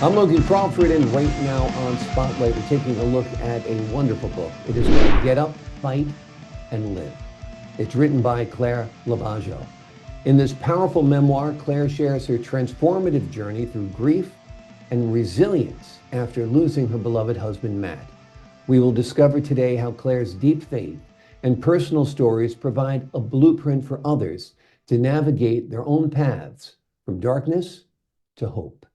I'm Logan Crawford, and right now on Spotlight, we're taking a look at a wonderful book. It is called Get Up, Fight, and Live. It's written by Claire Labajo. In this powerful memoir, Claire shares her transformative journey through grief and resilience after losing her beloved husband, Matt. We will discover today how Claire's deep faith and personal stories provide a blueprint for others to navigate their own paths from darkness to hope.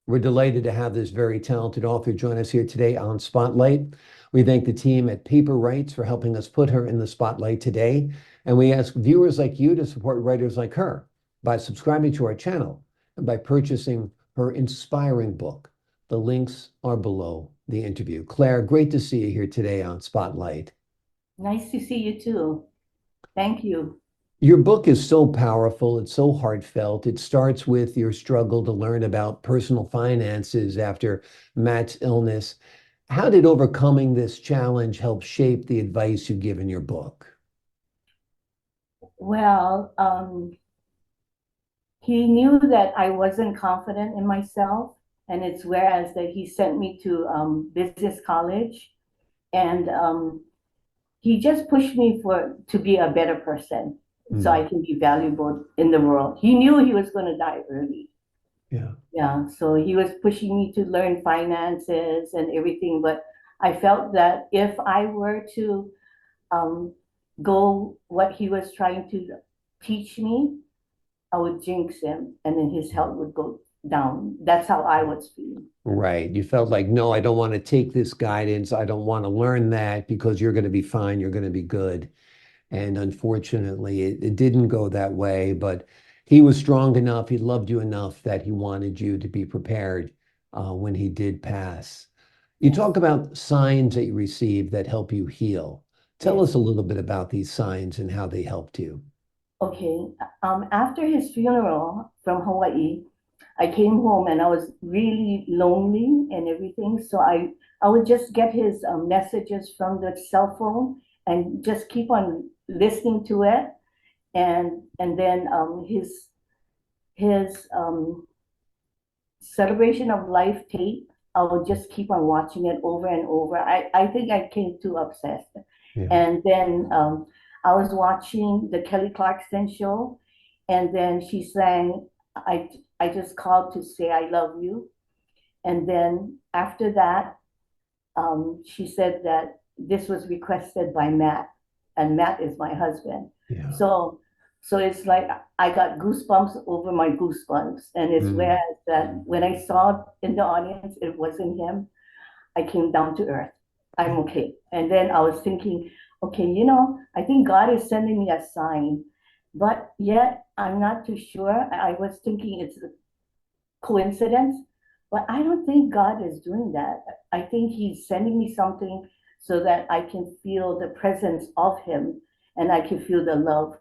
We're delighted to have this very talented author join us here today on Spotlight. We thank the team at Paper Rights for helping us put her in the spotlight today. And we ask viewers like you to support writers like her by subscribing to our channel and by purchasing her inspiring book. The links are below the interview. Claire, great to see you here today on Spotlight. Nice to see you too. Thank you. Your book is so powerful, it's so heartfelt. It starts with your struggle to learn about personal finances after Matt's illness. How did overcoming this challenge help shape the advice you give in your book? Well, he knew that I wasn't confident in myself, and it's whereas that he sent me to business college, and he just pushed me for to be a better person, so I Mm, can be valuable in the world. He knew he was going to die early. yeah. Yeah, so he was pushing me to learn finances and everything, but I felt that if I were to um, go what he was trying to teach me, I would jinx him and then his health would go down. That's how I was feeling. Right. You felt like, no, I don't want to take this guidance. I don't want to learn that because you're going to be fine. You're going to be good. And unfortunately, it didn't go that way. But he was strong enough. He loved you enough that he wanted you to be prepared when he did pass. You Yes, talk about signs that you received that help you heal. Tell yes. us a little bit about these signs and how they helped you. Okay. After his funeral from Hawaii, I came home and I was really lonely and everything. So I would just get his messages from the cell phone and just keep on listening to it. And then his celebration of life tape, I would just keep on watching it over and over. I think I became too obsessed. Yeah. And then I was watching the Kelly Clarkson show, and then she sang, I just called to say I love you. And then after that, she said that this was requested by Matt, and Matt is my husband. Yeah. So, so it's like I got goosebumps over my goosebumps, and it's Mm, whereas that when I saw in the audience it wasn't him, I came down to earth. I'm okay. And then I was thinking, okay, I think God is sending me a sign, but yet I'm not too sure. I was thinking it's a coincidence, but I don't think God is doing that. I think He's sending me something so that I can feel the presence of Him and I can feel the love.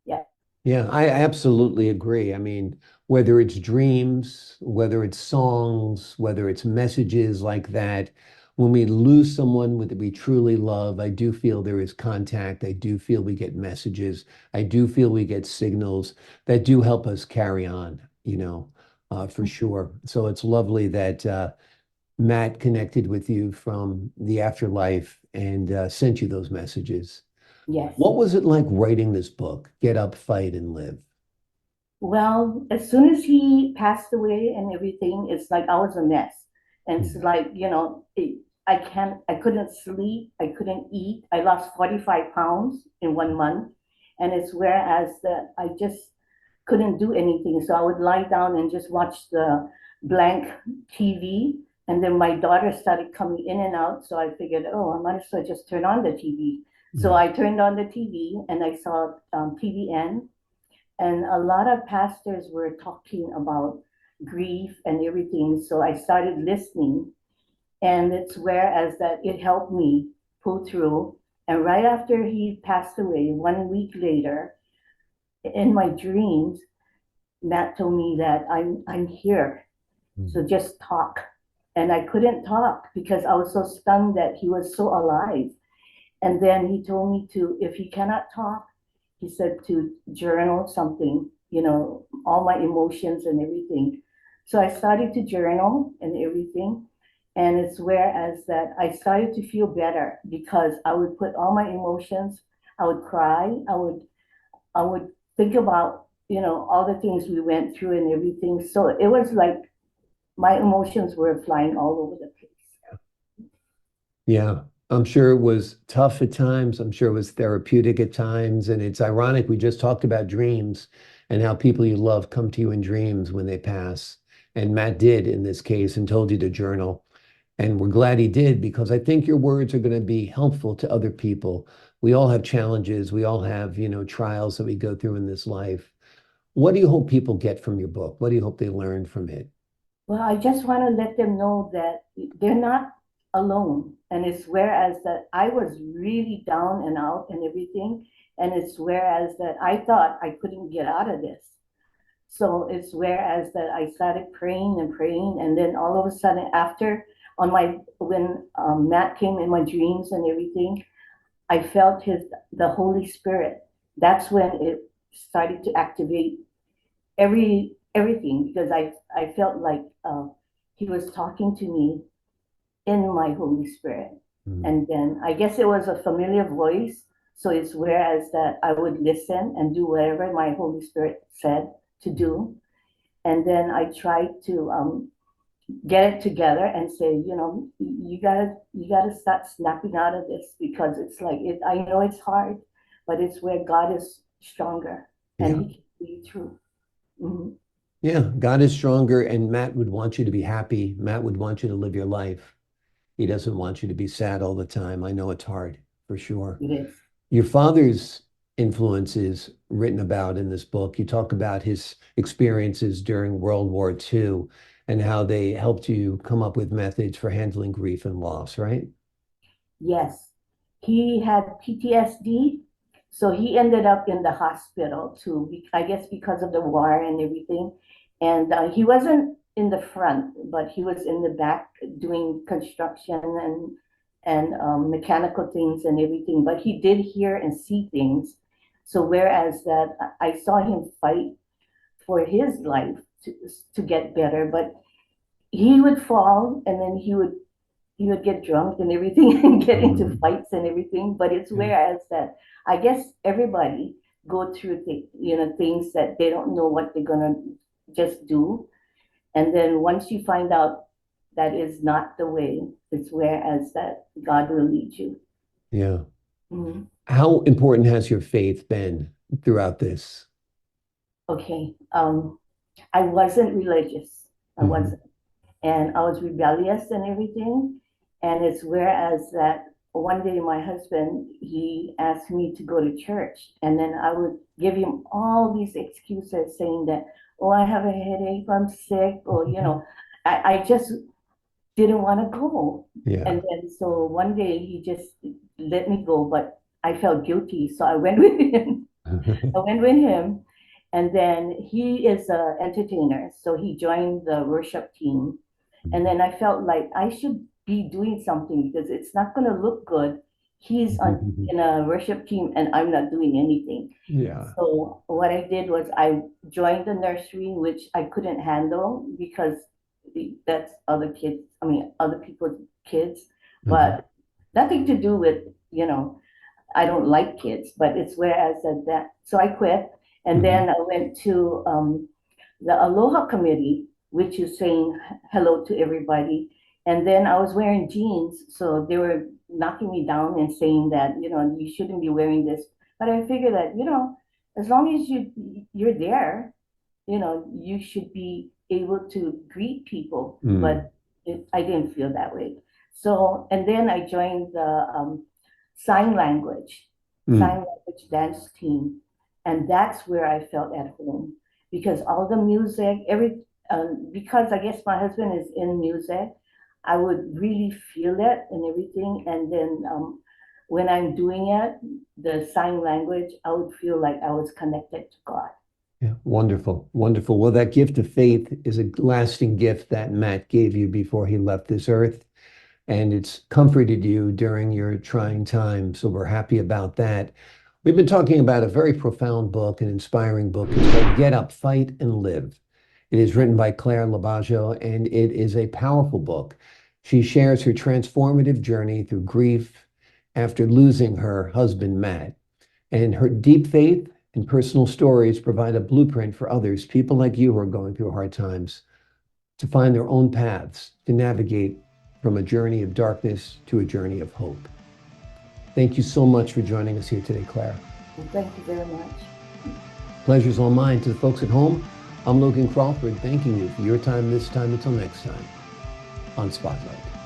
Yeah. yeah, I absolutely agree. I mean, whether it's dreams, whether it's songs, whether it's messages like that, when we lose someone that we truly love, I do feel there is contact. I do feel we get messages. I do feel we get signals that do help us carry on, for sure. So it's lovely that Matt connected with you from the afterlife and sent you those messages. Yes. What was it like writing this book, Get Up, Fight, and Live? Well, as soon as he passed away and everything, it's like I was a mess. And it's Mm. like, I couldn't sleep, I couldn't eat. I lost 45 pounds in 1 month. And it's whereas that I just couldn't do anything. So I would lie down and just watch the blank TV. And then my daughter started coming in and out. So I figured, oh, I might as well just turn on the TV. So Mm. I turned on the TV and I saw TVN, and a lot of pastors were talking about grief and everything. So I started listening, and it's whereas that it helped me pull through. And right after he passed away, 1 week later, in my dreams, Matt told me that I'm here, Mm. so just talk. And I couldn't talk because I was so stunned that he was so alive. And then he told me to, if he cannot talk, he said to journal something, all my emotions and everything. So I started to journal and everything. And it's whereas that I started to feel better because I would put all my emotions, I would cry, I would think about, all the things we went through and everything. So it was like my emotions were flying all over the place. Yeah, I'm sure it was tough at times. I'm sure it was therapeutic at times. And it's ironic, we just talked about dreams and how people you love come to you in dreams when they pass. And Matt did in this case and told you to journal. And we're glad he did because I think your words are going to be helpful to other people. We all have challenges. We all have, trials that we go through in this life. What do you hope people get from your book? What do you hope they learn from it? Well, I just want to let them know that they're not alone. And it's whereas that I was really down and out and everything. And it's whereas that I thought I couldn't get out of this. So it's whereas that I started praying and praying, and then all of a sudden, after when Matt came in my dreams and everything, I felt the Holy Spirit. That's when it started to activate everything because I felt like he was talking to me in my Holy Spirit, Mhm. and then I guess it was a familiar voice. So it's whereas that I would listen and do whatever my Holy Spirit said to do. And then I tried to get it together and say, you gotta start snapping out of this because it's like it. I know it's hard, but it's where God is stronger and Yeah. He can see you through. Mhm. Yeah. God is stronger, and Matt would want you to be happy. Matt would want you to live your life. He doesn't want you to be sad all the time. I know it's hard for sure. It is. Your father's influence is written about in this book. You talk about his experiences during World War II and how they helped you come up with methods for handling grief and loss, right? Yes, he had PTSD, so he ended up in the hospital too. I guess because of the war and everything, and he wasn't in the front, but he was in the back doing construction and mechanical things and everything. But he did hear and see things. So whereas that I saw him fight for his life to get better, but he would fall and then he would get drunk and everything and get into Mhm. fights and everything. But it's Yeah. whereas that I guess everybody go through things that they don't know what they're gonna just do. And then once you find out that is not the way, it's whereas that God will lead you. Yeah. Mhm. How important has your faith been throughout this? Okay. I wasn't religious. I Mhm. wasn't. And I was rebellious and everything. And it's whereas that one day my husband, he asked me to go to church. And then I would give him all these excuses saying that, oh, I have a headache, I'm sick, or, I just didn't want to go. Yeah. And then so one day he just let me go, but I felt guilty. So I went with him. I went with him. And then he is an entertainer. So he joined the worship team. And then I felt like I should be doing something because it's not going to look good. He's in a worship team and I'm not doing anything. Yeah. So what I did was I joined the nursery, which I couldn't handle because that's other kids, I mean, other people's kids, Mhm. but nothing to do with, you know, I don't like kids, but it's whereas that. So I quit, and Mhm. then I went to the Aloha Committee, which is saying hello to everybody. And then I was wearing jeans, so they were knocking me down and saying that you shouldn't be wearing this. But I figured that as long as you're there, you should be able to greet people. Mm. But I didn't feel that way. So and then I joined the sign language, sign Mm. language dance team. And that's where I felt at home because all the music, because I guess my husband is in music, I would really feel it and everything. And then when I'm doing it, the sign language, I would feel like I was connected to God. Yeah, wonderful, wonderful. Well, that gift of faith is a lasting gift that Matt gave you before he left this earth, and it's comforted you during your trying time. So we're happy about that. We've been talking about a very profound book, an inspiring book. It's called Get Up, Fight, and Live. It is written by Claire Labajo, and it is a powerful book. She shares her transformative journey through grief after losing her husband, Matt. And her deep faith and personal stories provide a blueprint for others, people like you who are going through hard times, to find their own paths to navigate from a journey of darkness to a journey of hope. Thank you so much for joining us here today, Claire. Thank you very much. Pleasure's all mine. To the folks at home, I'm Logan Crawford, thanking you for your time this time. Until next time on Spotlight.